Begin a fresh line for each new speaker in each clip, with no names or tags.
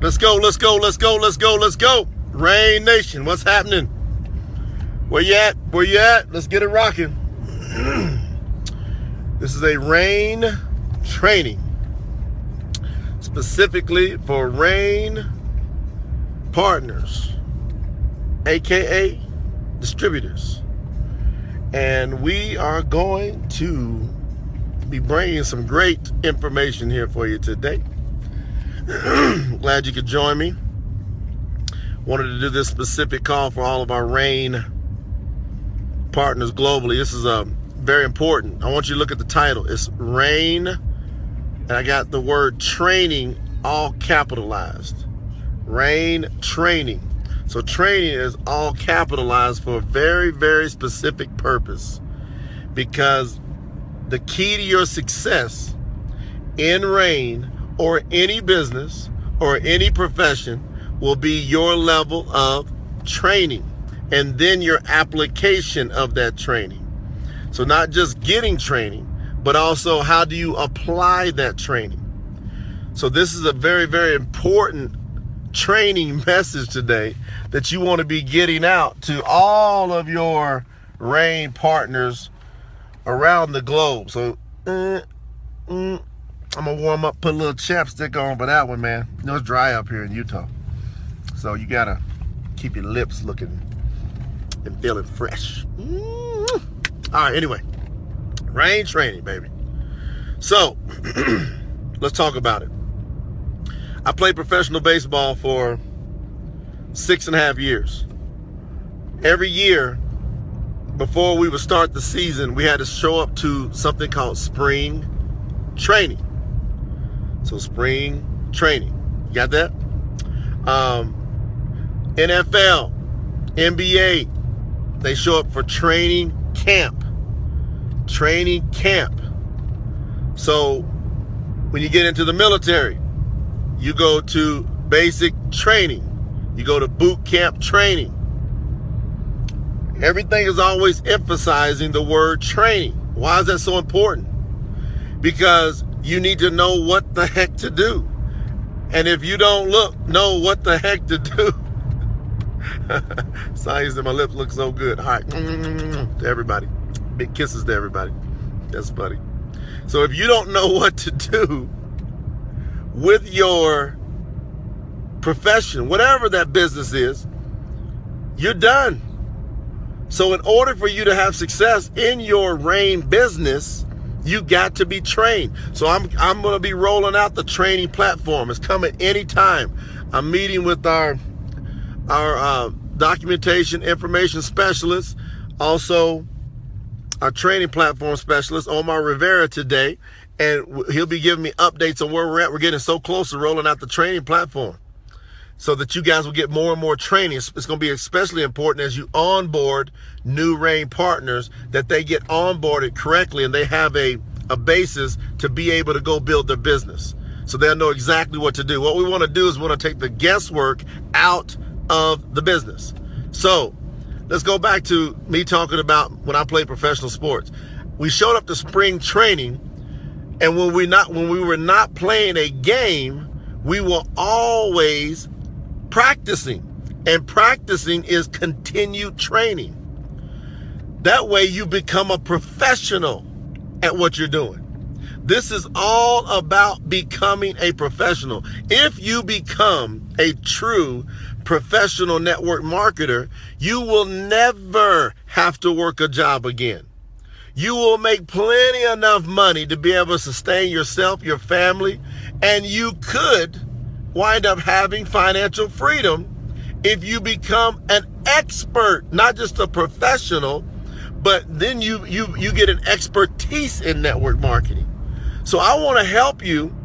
Let's go, let's go, let's go, let's go, let's go. Rain Nation, what's happening? Where you at? Where you at? Let's get it rocking. This is a rain training specifically for rain partners, aka distributors. And we are going to be bringing some great information here for you today. Glad you could join me. Wanted to do this specific call for all of our rain partners globally. This is very important. I want you to look at the title. It's rain, and I got the word training all capitalized. Rain training. So training is all capitalized for a very, very specific purpose, because the key to your success in rain or any business or any profession will be your level of training and then your application of that training. So not just getting training, but also how do you apply that training. So this is a very, very important training message today that you want to be getting out to all of your rain partners around the globe. So I'm gonna warm up, put a little chapstick on for that one, man. You know, it's dry up here in Utah, so you gotta keep your lips looking and feeling fresh. All right, anyway, rain training, baby. So let's talk about it. I played professional baseball for 6.5 years. Every year before we would start the season, we had to show up to something called spring training. So spring training, you got that? NFL, NBA, they show up for training camp. Training camp. So when you get into the military, you go to basic training. You go to boot camp training. Everything is always emphasizing the word training. Why is that so important? Because you need to know what the heck to do. And if you don't know what the heck to do, science in my lips look so good. All right, to everybody. Big kisses to everybody. That's funny. So if you don't know what to do with your profession, whatever that business is, you're done. So in order for you to have success in your rain business, you got to be trained. So I'm going to be rolling out the training platform. It's coming anytime. I'm meeting with our documentation information specialist, also our training platform specialist, Omar Rivera, today, and he'll be giving me updates on where we're at. We're getting so close to rolling out the training platform so that you guys will get more and more training. It's going to be especially important as you onboard new rain partners, that they get onboarded correctly and they have a basis to be able to go build their business. So they'll know exactly what to do. What we want to do is we want to take the guesswork out of the business. So let's go back to me talking about when I played professional sports. We showed up to spring training, and when we were not playing a game, we were always practicing. And practicing is continued training. That way you become a professional at what you're doing. This is all about becoming a professional. If you become a true professional network marketer, you will never have to work a job again. You will make plenty enough money to be able to sustain yourself, your family, and you could wind up having financial freedom if you become an expert, not just a professional, but then you get an expertise in network marketing. So I want to help you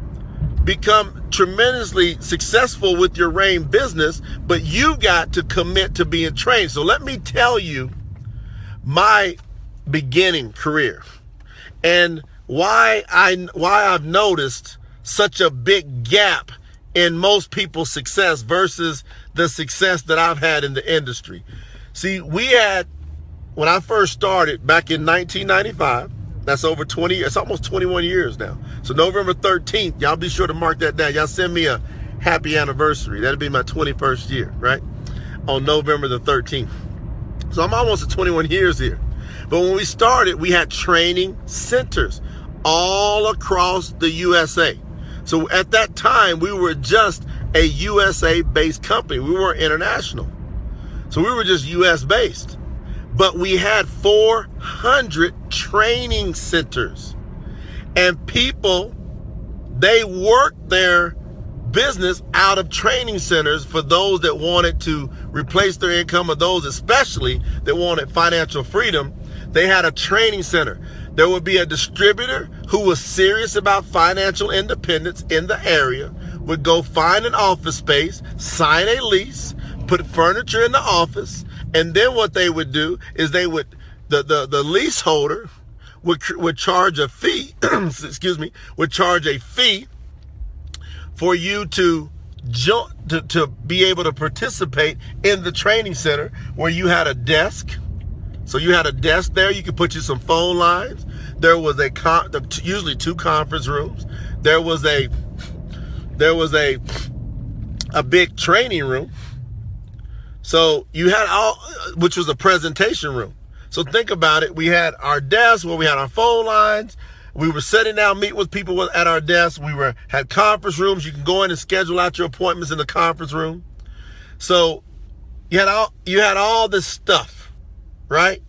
become tremendously successful with your rain business, but you got to commit to being trained. So let me tell you my beginning career and why I've noticed such a big gap in most people's success versus the success that I've had in the industry. See, when I first started back in 1995, that's over 20, it's almost 21 years now. So November 13th, y'all be sure to mark that down. Y'all send me a happy anniversary. That'll be my 21st year, right? On November the 13th. So I'm almost at 21 years here. But when we started, we had training centers all across the USA. So at that time, we were just a USA-based company. We weren't international. So we were just US-based. But we had 400 training centers. And people, they worked their business out of training centers for those that wanted to replace their income, or those especially that wanted financial freedom. They had a training center. There would be a distributor who was serious about financial independence in the area, would go find an office space, sign a lease, put furniture in the office, and then what they would do is they would, the leaseholder would charge a fee, excuse me, would charge a fee for you to be able to participate in the training center, where you had a desk. So you had a desk there. You could put you some phone lines. There was usually 2 conference rooms. There was a big training room. So you had which was a presentation room. So think about it. We had our desk where we had our phone lines. We were sitting down, meet with people at our desk. We had conference rooms. You can go in and schedule out your appointments in the conference room. So you had all this stuff, right,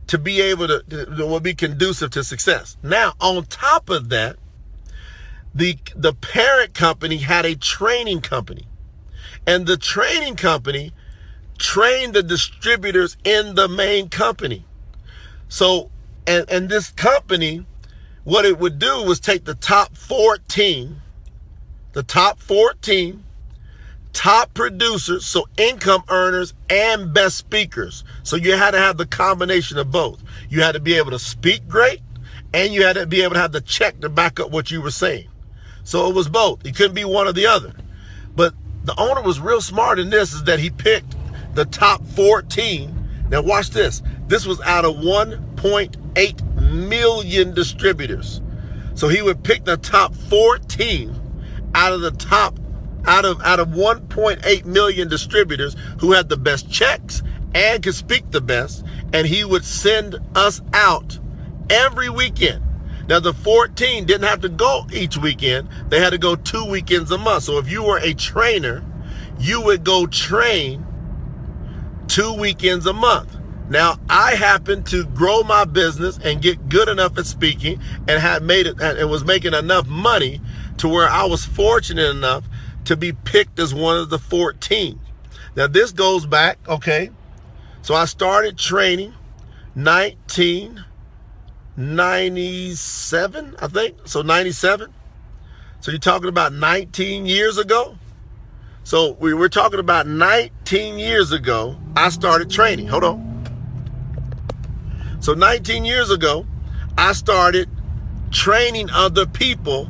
to be able to be conducive to success. Now, on top of that, the parent company had a training company, and the training company trained the distributors in the main company. So, and this company, what it would do was take the top 14 top producers, so income earners and best speakers. So you had to have the combination of both. You had to be able to speak great, and you had to be able to have the check to back up what you were saying. So it was both. It couldn't be one or the other. But the owner was real smart in this, is that he picked the top 14. Now watch this. This was out of 1.8 million distributors. So he would pick the top 14 out of 1.8 million distributors who had the best checks and could speak the best, and he would send us out every weekend. Now the 14 didn't have to go each weekend. They had to go 2 weekends a month. So if you were a trainer, you would go train 2 weekends a month. Now, I happened to grow my business and get good enough at speaking, and was making enough money to where I was fortunate enough to be picked as one of the 14. Now, this goes back, okay, so I started training 1997, I think, so 97. So you're talking about 19 years ago? So we're talking about 19 years ago, I started training. Hold on. So 19 years ago, I started training other people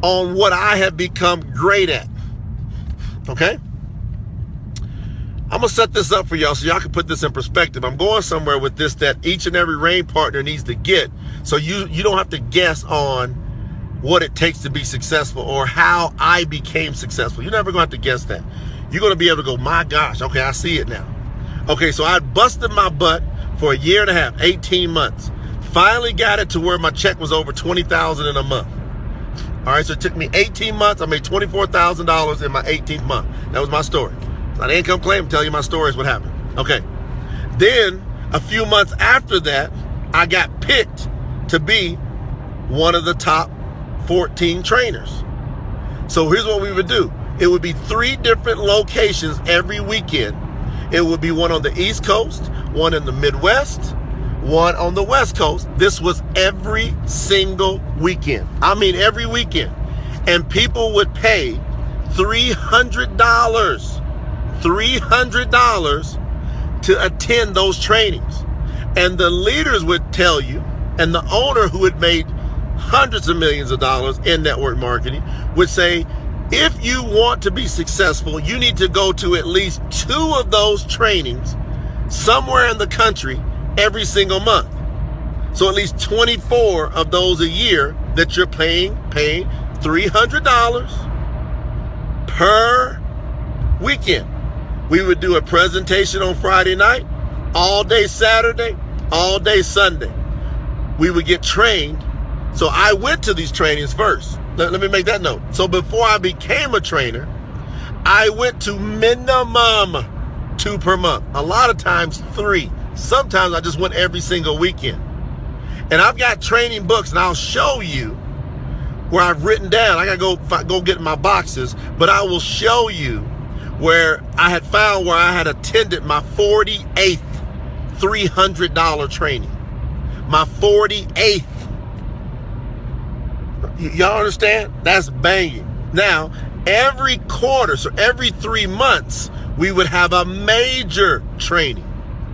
on what I have become great at. Okay? I'm going to set this up for y'all so y'all can put this in perspective. I'm going somewhere with this that each and every RAIN partner needs to get, so you don't have to guess on what it takes to be successful or how I became successful. You're never going to have to guess that. You're going to be able to go, my gosh, okay, I see it now. Okay, so I busted my butt for a year and a half, 18 months. Finally got it to where my check was over $20,000 in a month. All right, so it took me 18 months. I made $24,000 in my 18th month. That was my story. It's not an income claim. I'm telling you my story is what happened. Okay. Then a few months after that, I got picked to be one of the top 14 trainers. So here's what we would do. It would be 3 different locations every weekend. It would be one on the East Coast, one in the Midwest, one on the West Coast. This was every single weekend. I mean, every weekend. And people would pay $300 to attend those trainings. And the leaders would tell you, and the owner who had made hundreds of millions of dollars in network marketing would say, if you want to be successful, you need to go to at least 2 of those trainings somewhere in the country every single month. So at least 24 of those a year that you're paying $300 per weekend. We would do a presentation on Friday night, all day Saturday, all day Sunday. We would get trained. So I went to these trainings first. Let me make that note. So before I became a trainer, I went to minimum 2 per month. A lot of times 3. Sometimes I just went every single weekend. And I've got training books, and I'll show you where I've written down. I gotta go get my boxes, but I will show you where I had found where I had attended my 48th $300 training. My 48th. Y'all understand? That's banging. Now, every quarter, so every 3 months, we would have a major training.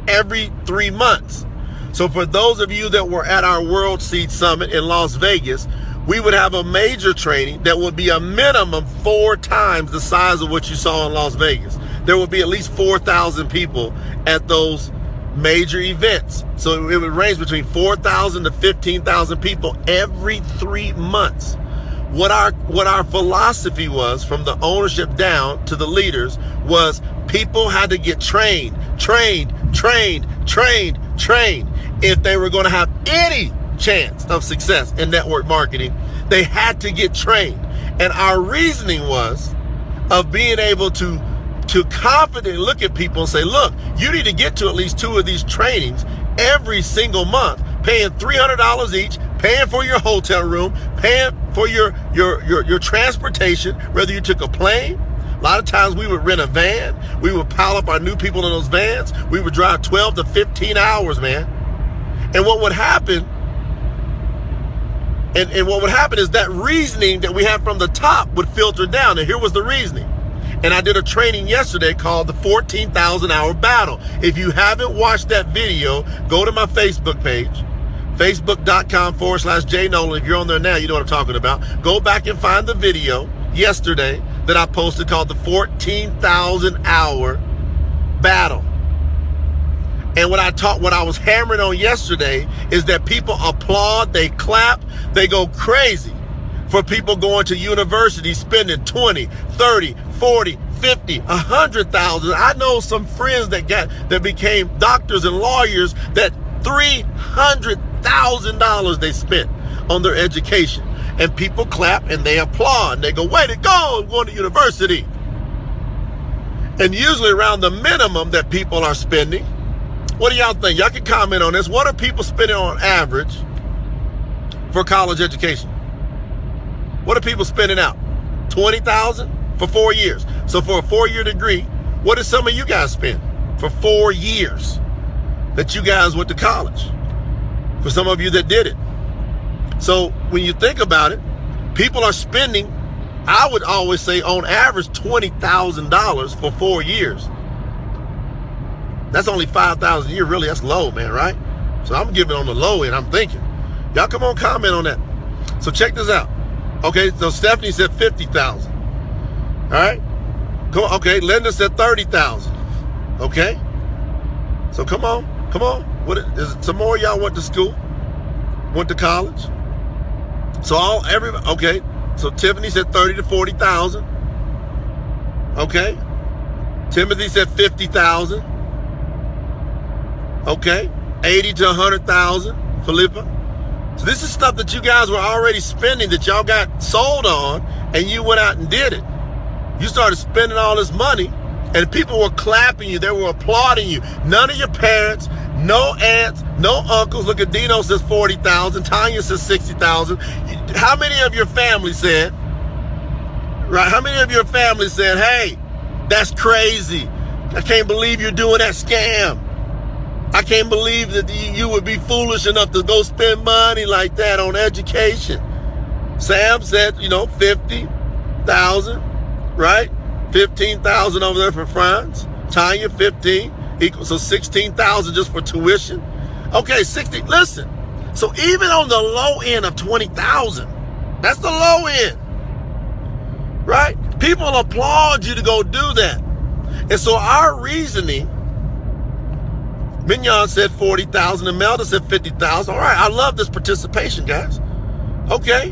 Every 3 months. So for those of you that were at our World Seed Summit in Las Vegas, we would have a major training that would be a minimum 4 times the size of what you saw in Las Vegas. There would be at least 4,000 people at those major events. So it would range between 4,000 to 15,000 people every 3 months. What our philosophy was, from the ownership down to the leaders, was people had to get trained. If they were going to have any chance of success in network marketing, they had to get trained. And our reasoning was of being able to confidently look at people and say, look, you need to get to at least 2 of these trainings every single month, paying $300 each, paying for your hotel room, paying for your transportation, whether you took a plane. A lot of times we would rent a van. We would pile up our new people in those vans. We would drive 12 to 15 hours, man. And what would happen, and what would happen is that reasoning that we have from the top would filter down. And here was the reasoning. And I did a training yesterday called the 14,000 Hour Battle. If you haven't watched that video, go to my Facebook page, facebook.com/J Noland. If you're on there now, you know what I'm talking about. Go back and find the video yesterday that I posted called the 14,000 Hour Battle. And what I was hammering on yesterday is that people applaud, they clap, they go crazy for people going to university spending 20, 30, 40, 50, 100,000. I know some friends that became doctors and lawyers that $300,000 they spent on their education. And people clap and they applaud and they go, way to go, I'm going to university. And usually around the minimum that people are spending. What do y'all think? Y'all can comment on this. What are people spending on average for college education? What are people spending out? 20,000 for 4 years. So for a 4-year degree, what did some of you guys spend for 4 years that you guys went to college? For some of you that did it. So when you think about it, people are spending, I would always say on average, $20,000 for 4 years. That's only $5,000 a year. Really, that's low, man, right? So I'm giving on the low end, I'm thinking. Y'all come on, comment on that. So check this out. Okay, so Stephanie said 50,000. All right? Come on. Okay, Linda said 30,000. Okay? So come on. What is it? Some more of y'all went to school? Went to college? So okay. So Tiffany said 30 to 40,000. Okay. Timothy said 50,000. Okay. 80 to 100,000. Philippa. So this is stuff that you guys were already spending, that y'all got sold on, and you went out and did it. You started spending all this money, and people were clapping you. They were applauding you. None of your parents, no aunts, no uncles. Look at Dino says 40,000. Tanya says 60,000. How many of your family said, right? How many of your family said, hey, that's crazy. I can't believe you're doing that scam. I can't believe that you would be foolish enough to go spend money like that on education. Sam said, 50,000, right? 15,000 over there for France. Tanya, 15, equals, so 16,000 just for tuition. Okay, 60, listen. So even on the low end of 20,000, that's the low end, right? People applaud you to go do that. And so our reasoning, Mignon said 40,000, and Melda said 50,000. All right, I love this participation, guys. Okay.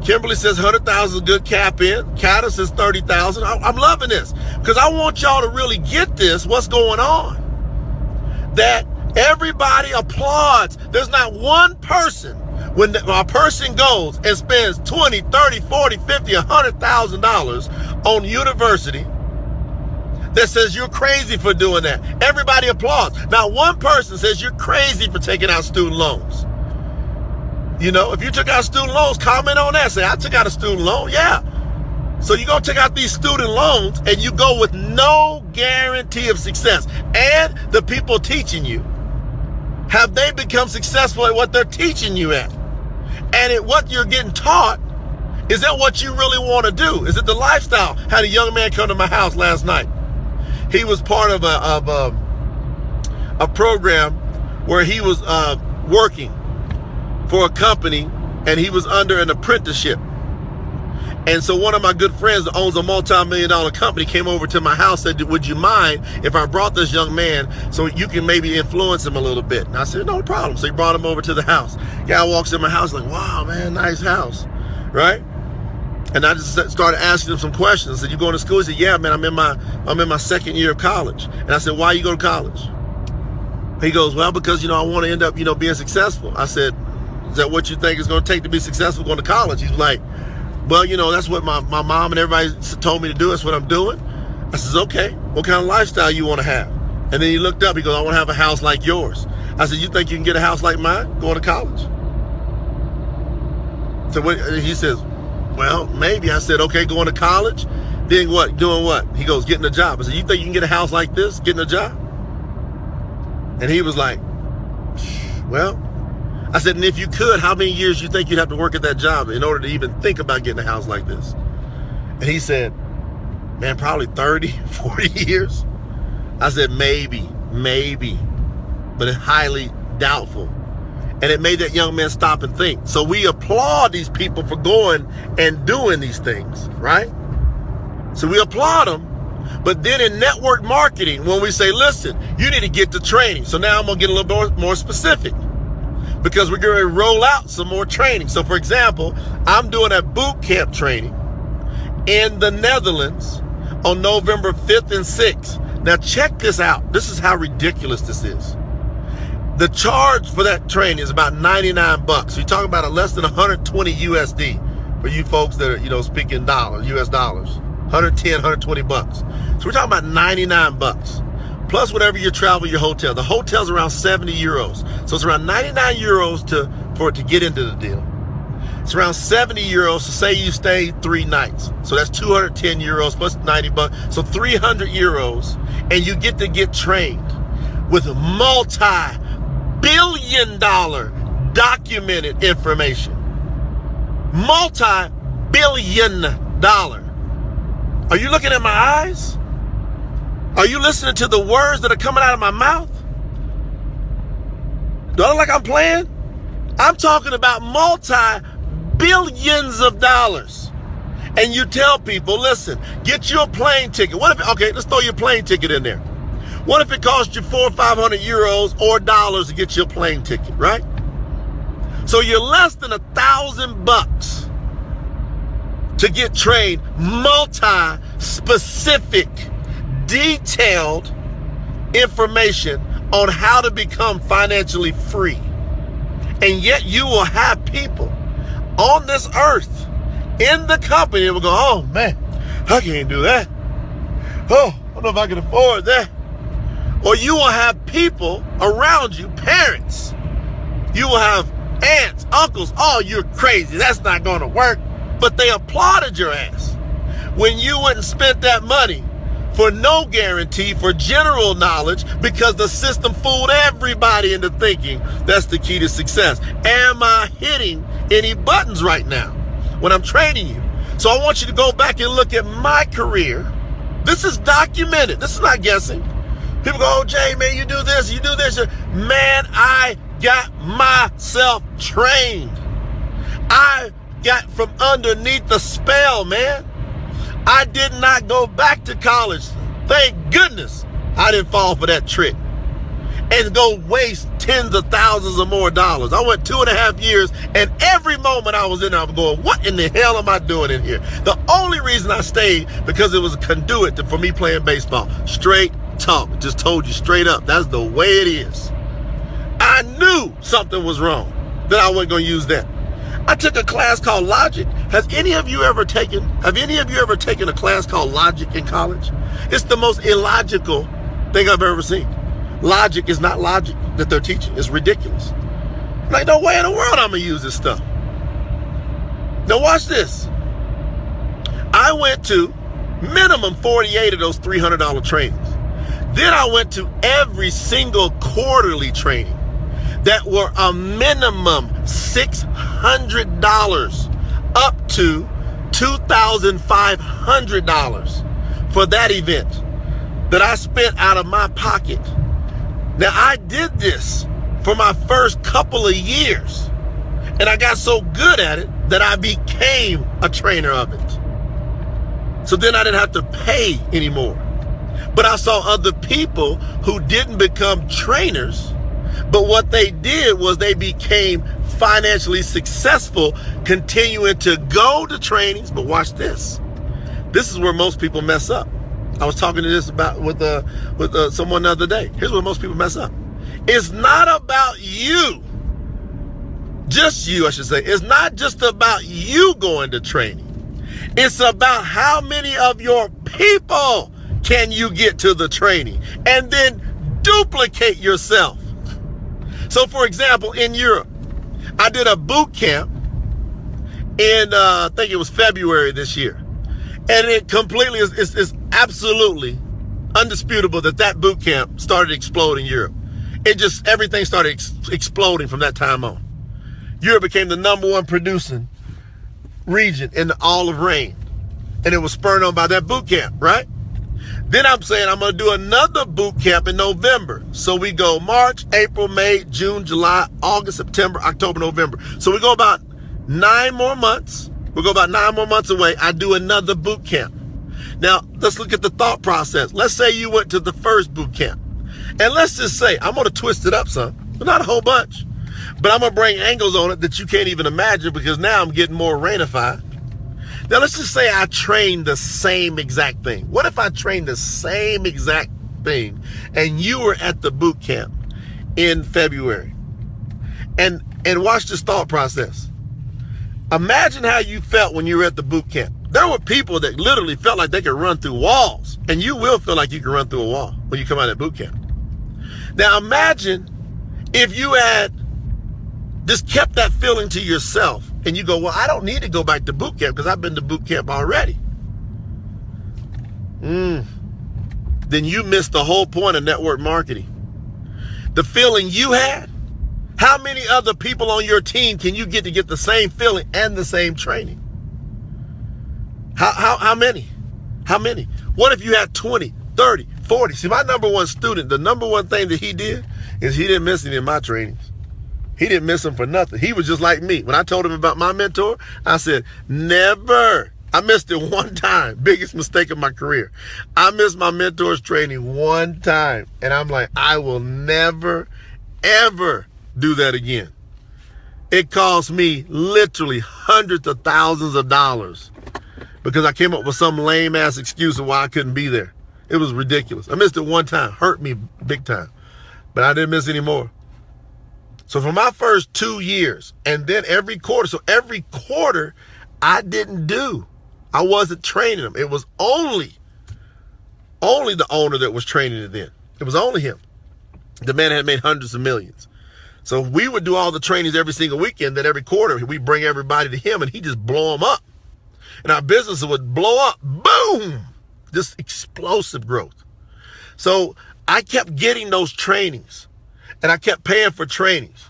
Kimberly says 100,000 is a good cap in. Kata says 30,000. I'm loving this because I want y'all to really get this, what's going on. That everybody applauds. There's not one person, when a person goes and spends 20, 30, 40, 50, $100,000 on university, that says you're crazy for doing that. Everybody applauds. Not one person says you're crazy for taking out student loans. You know, if you took out student loans, comment on that. Say, I took out a student loan. Yeah. So you're going to take out these student loans and you go with no guarantee of success. And the people teaching you, have they become successful at what they're teaching you at? And at what you're getting taught, is that what you really want to do? Is it the lifestyle? Had a young man come to my house last night. He was part of a program where he was working for a company and he was under an apprenticeship. And so one of my good friends that owns a multi-million-dollar company came over to my house and said, would you mind if I brought this young man so you can maybe influence him a little bit? And I said, no problem. So he brought him over to the house. Guy walks in my house like, wow, man, nice house, right? And I just started asking him some questions. I said, you going to school? He said, yeah, man, I'm in my second year of college. And I said, why you go to college? He goes, well, because, I want to end up, being successful. I said, is that what you think it's going to take to be successful going to college? He's like, well, that's what my mom and everybody told me to do. That's what I'm doing. I says, okay, what kind of lifestyle you want to have? And then he looked up. He goes, I want to have a house like yours. I said, you think you can get a house like mine going to college? So he says, well, maybe. I said, okay, going to college. Then what? Doing what? He goes, getting a job. I said, you think you can get a house like this, getting a job? And he was like, well, I said, and if you could, how many years you think you'd have to work at that job in order to even think about getting a house like this? And he said, man, probably 30, 40 years. I said, maybe, but it's highly doubtful. And it made that young man stop and think. So we applaud these people for going and doing these things, right? So we applaud them. But then in network marketing, when we say, listen, you need to get the training. So now I'm going to get a little more specific, because we're going to roll out some more training. So for example, I'm doing a boot camp training in the Netherlands on November 5th and 6th. Now check this out. This is how ridiculous this is. The charge for that training is about $99. So you're talking about less than 120 USD for you folks that are, speaking dollars, US dollars, 110, 120 bucks. So we're talking about 99 bucks. Plus whatever your travel, your hotel. The hotel's around 70 euros. So it's around 99 euros for it to get into the deal. It's around 70 euros. So say you stay 3 nights. So that's 210 euros plus 90 bucks. So 300 euros. And you get to get trained with a multi-billion-dollar documented information. Multi-billion-dollar. Are you looking at my eyes? Are you listening to the words that are coming out of my mouth? Do I look like I'm playing? I'm talking about multi-billions of dollars. And you tell people, listen, get you a plane ticket. What if, okay, let's throw your plane ticket in there. What if it cost you 400 or 500 euros or dollars to get your plane ticket, right? So you're less than $1,000 to get trained, multi-specific, detailed information on how to become financially free. And yet you will have people on this earth in the company that will go, oh man, I can't do that. Oh, I don't know if I can afford that. Or you will have people around you, parents. You will have aunts, uncles, oh, you're crazy. That's not going to work. But they applauded your ass when you went and spent that money for no guarantee, for general knowledge, because the system fooled everybody into thinking that's the key to success. Am I hitting any buttons right now when I'm training you? So I want you to go back and look at my career. This is documented. This is not guessing. People go, oh, Jay, man, you do this, you do this. Man, I got myself trained. I got from underneath the spell, man. I did not go back to college. Thank goodness I didn't fall for that trick. and go waste tens of thousands or more dollars. I went 2.5 years, and every moment I was in there, I was going, what in the hell am I doing in here? The only reason I stayed, because it was a conduit for me playing baseball. Straight talk. Just told you straight up. That's the way it is. I knew something was wrong, that I wasn't going to use that. I took a class called Logic. Have any of you ever taken a class called Logic in college? It's the most illogical thing I've ever seen. Logic is not logic that they're teaching. It's ridiculous. Like, no way in the world I'm going to use this stuff. Now watch this. I went to minimum 48 of those $300 trainings. Then I went to every single quarterly training that were a minimum $600 up to $2,500 for that event that I spent out of my pocket. Now, I did this for my first couple of years, and I got so good at it that I became a trainer of it. So then I didn't have to pay anymore. But I saw other people who didn't become trainers, but what they did was they became financially successful, continuing to go to trainings. But watch this. This is where most people mess up. I was talking to this about with someone the other day. Here's where most people mess up. It's not about you. Just you, I should say. It's not just about you going to training. It's about how many of your people can you get to the training and then duplicate yourself. So, for example, in Europe, I did a boot camp in, I think it was February this year. And it completely is absolutely undisputable that boot camp started exploding in Europe. Everything started exploding from that time on. Europe became the #1 producing region in all of RAIN. And it was spurred on by that boot camp, right? Then I'm saying I'm going to do another boot camp in November. So we go March, April, May, June, July, August, September, October, November. So we go about 9 more months. We'll go about 9 more months away. I do another boot camp. Now, let's look at the thought process. Let's say you went to the first boot camp. And let's just say, I'm going to twist it up some, but not a whole bunch. But I'm going to bring angles on it that you can't even imagine, because now I'm getting more rainified. Now, let's just say I trained the same exact thing. What if I trained the same exact thing and you were at the boot camp in February? And watch this thought process. Imagine how you felt when you were at the boot camp. There were people that literally felt like they could run through walls, and you will feel like you can run through a wall when you come out of boot camp. Now imagine if you had just kept that feeling to yourself and you go, well, I don't need to go back to boot camp because I've been to boot camp already. Then you missed the whole point of network marketing. The feeling you had, how many other people on your team can you get to get the same feeling and the same training? How many? How many? What if you had 20, 30, 40? See, my #1 student, the #1 thing that he did is he didn't miss any of my trainings. He didn't miss them for nothing. He was just like me. When I told him about my mentor, I said, never. I missed it one time. Biggest mistake of my career. I missed my mentor's training one time. And I'm like, I will never, ever do that again. It cost me literally hundreds of thousands of dollars because I came up with some lame ass excuse of why I couldn't be there. It was ridiculous. I missed it one time. Hurt me big time. But I didn't miss any more. So for my first 2 years, and then every quarter, I didn't do. I wasn't training them. It was only the owner that was training it then. It was only him. The man had made hundreds of millions. So we would do all the trainings every single weekend. Then every quarter, we bring everybody to him, and he just blow them up. And our business would blow up. Boom! Just explosive growth. So I kept getting those trainings, and I kept paying for trainings.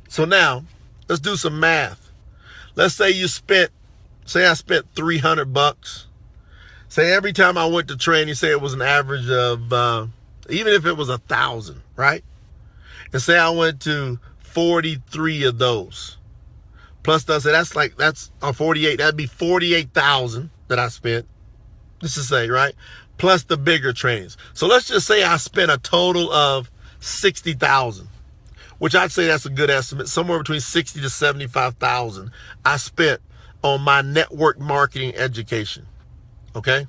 So now, let's do some math. Let's say I spent $300. Say every time I went to training, say it was an average of, even if it was 1,000, right? And say I went to 43 of those. Plus, that's 48. That'd be 48,000 that I spent. Just to say, right? Plus the bigger trainings. So let's just say I spent a total of $60,000, which I'd say that's a good estimate. Somewhere between $60,000 to $75,000 I spent on my network marketing education. Okay.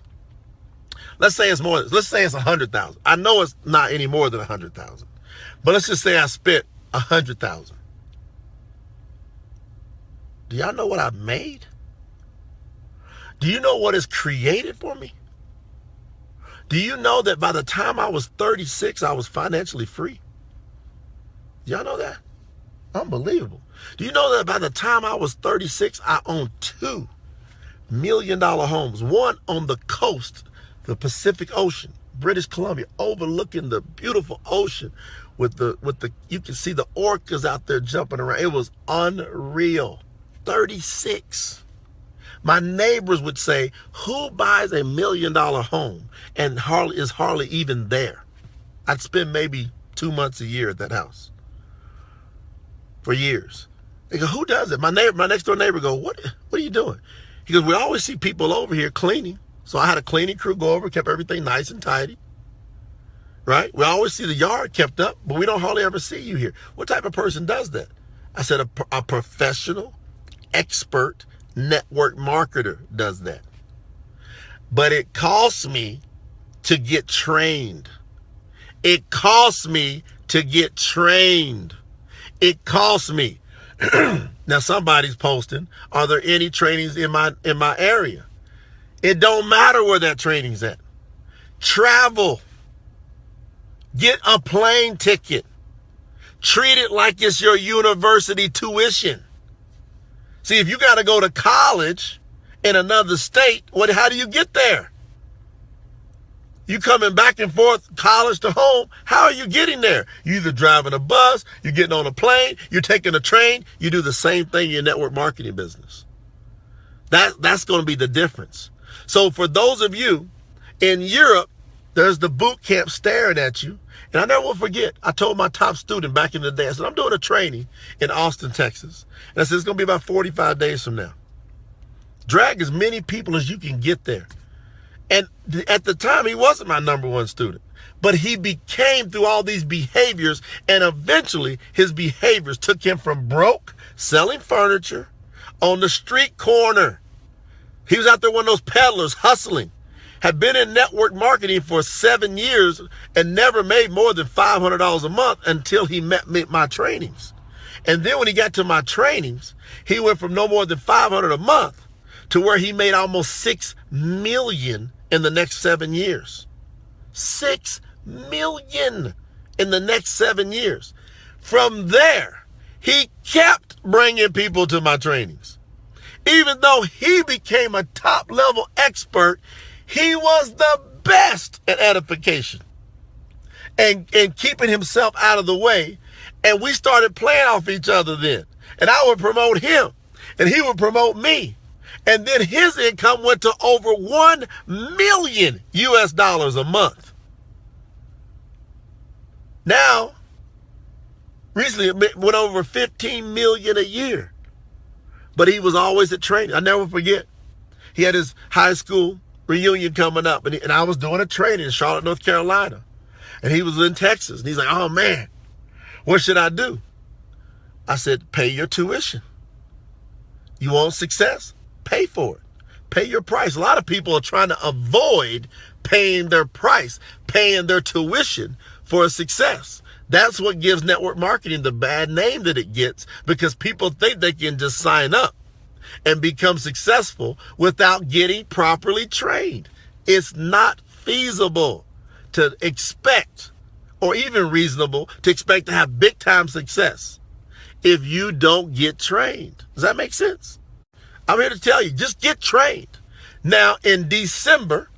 Let's say it's more. Let's say it's 100,000. I know it's not any more than 100,000, but let's just say I spent 100,000. Do y'all know what I've made? Do you know what is created for me? Do you know that by the time I was 36, I was financially free? Y'all know that? Unbelievable. Do you know that by the time I was 36, I owned $2 million homes, one on the coast, the Pacific Ocean, British Columbia, overlooking the beautiful ocean with the you can see the orcas out there jumping around. It was unreal. 36. My neighbors would say, who buys $1 million home and is hardly even there? I'd spend maybe 2 months a year at that house for years. They go, who does it? My next door neighbor go, what are you doing? He goes, we always see people over here cleaning. So I had a cleaning crew go over, kept everything nice and tidy. Right? We always see the yard kept up, but we don't hardly ever see you here. What type of person does that? I said, a professional, expert network marketer does that. But it costs me to get trained. It costs me to get trained. It costs me. Now somebody's posting, are there any trainings in my area? It don't matter where that training's at. Travel. Get a plane ticket. Treat it like it's your university tuition. See, if you got to go to college in another state, how do you get there? You coming back and forth, college to home, how are you getting there? You either driving a bus, you're getting on a plane, you're taking a train, you do the same thing in your network marketing business. That's going to be the difference. So for those of you in Europe, there's the boot camp staring at you. And I never will forget, I told my top student back in the day, I said, I'm doing a training in Austin, Texas. And I said, it's going to be about 45 days from now. Drag as many people as you can get there. And at the time, he wasn't my number one student. But he became through all these behaviors. And eventually, his behaviors took him from broke, selling furniture on the street corner. He was out there, one of those peddlers, hustling. Had been in network marketing for 7 years and never made more than $500 a month until he met my trainings. And then when he got to my trainings, he went from no more than $500 a month to where he made almost $6 million in the next 7 years. $6 million in the next 7 years. From there, he kept bringing people to my trainings. Even though he became a top level expert, he was the best at edification and keeping himself out of the way. And we started playing off each other then. And I would promote him and he would promote me. And then his income went to over $1 million a month. Now, recently it went over 15 million a year. But he was always at training. I never forget. He had his high school reunion coming up, and I was doing a training in Charlotte, North Carolina. And he was in Texas. And he's like, oh man, what should I do? I said, pay your tuition. You want success? Pay for it. Pay your price. A lot of people are trying to avoid paying their price, paying their tuition for a success. That's what gives network marketing the bad name that it gets, because people think they can just sign up and become successful without getting properly trained. It's not feasible to expect, or even reasonable to expect, to have big time success if you don't get trained. Does that make sense? I'm here to tell you, just get trained. Now in December,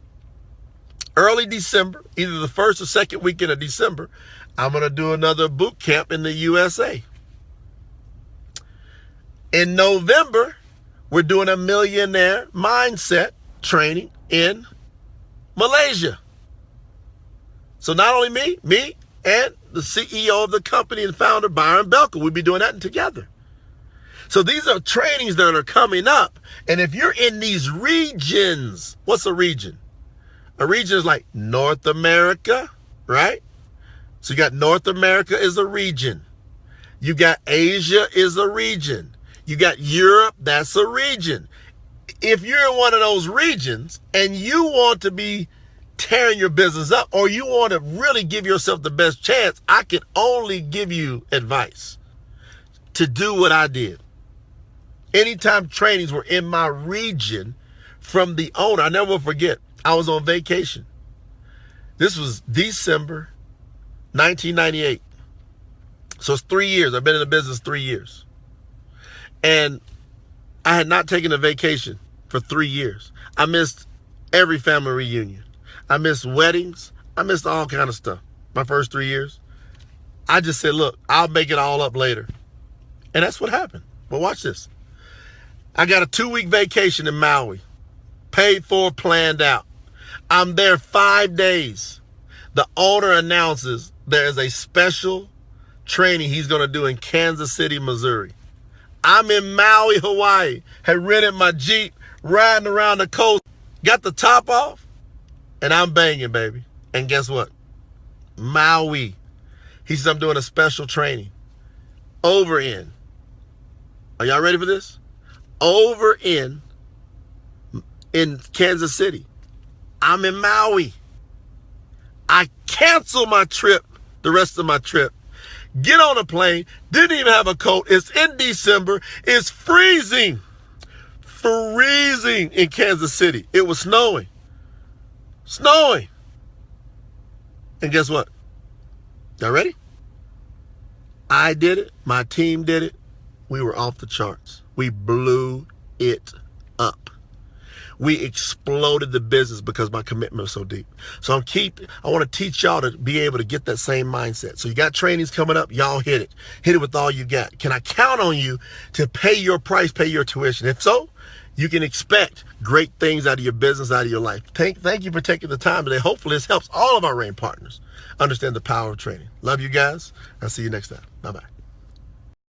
early December, either the first or second weekend of December, I'm going to do another boot camp in the USA. In November, we're doing a millionaire mindset training in Malaysia. So not only me and the CEO of the company and founder, Byron Belka, we'll be doing that together. So these are trainings that are coming up. And if you're in these regions, what's a region? A region is like North America, right? So you got North America is a region. You got Asia is a region. You got Europe, that's a region. If you're in one of those regions and you want to be tearing your business up, or you want to really give yourself the best chance, I can only give you advice to do what I did. Anytime trainings were in my region from the owner, I never will forget, I was on vacation. This was December 1998. So it's 3 years. I've been in the business 3 years. And I had not taken a vacation for 3 years. I missed every family reunion. I missed weddings. I missed all kind of stuff. My first 3 years. I just said, look, I'll make it all up later. And that's what happened. But watch this. I got a 2-week vacation in Maui. Paid for, planned out. I'm there 5 days. The owner announces there is a special training he's going to do in Kansas City, Missouri. I'm in Maui, Hawaii. Had rented my Jeep, riding around the coast. Got the top off, and I'm banging, baby. And guess what? Maui. He says, I'm doing a special training. Over in. Are y'all ready for this? Over in Kansas City. I'm in Maui. I canceled my trip, the rest of my trip. Get on a plane, didn't even have a coat. It's in December. It's freezing. Freezing in Kansas City. It was snowing. Snowing. And guess what? Y'all ready? I did it. My team did it. We were off the charts. We blew it up. We exploded the business because my commitment was so deep. So I want to teach y'all to be able to get that same mindset. So you got trainings coming up, y'all hit it. Hit it with all you got. Can I count on you to pay your price, pay your tuition? If so, you can expect great things out of your business, out of your life. Thank you for taking the time today. Hopefully this helps all of our RAIN partners understand the power of training. Love you guys. I'll see you next time. Bye-bye.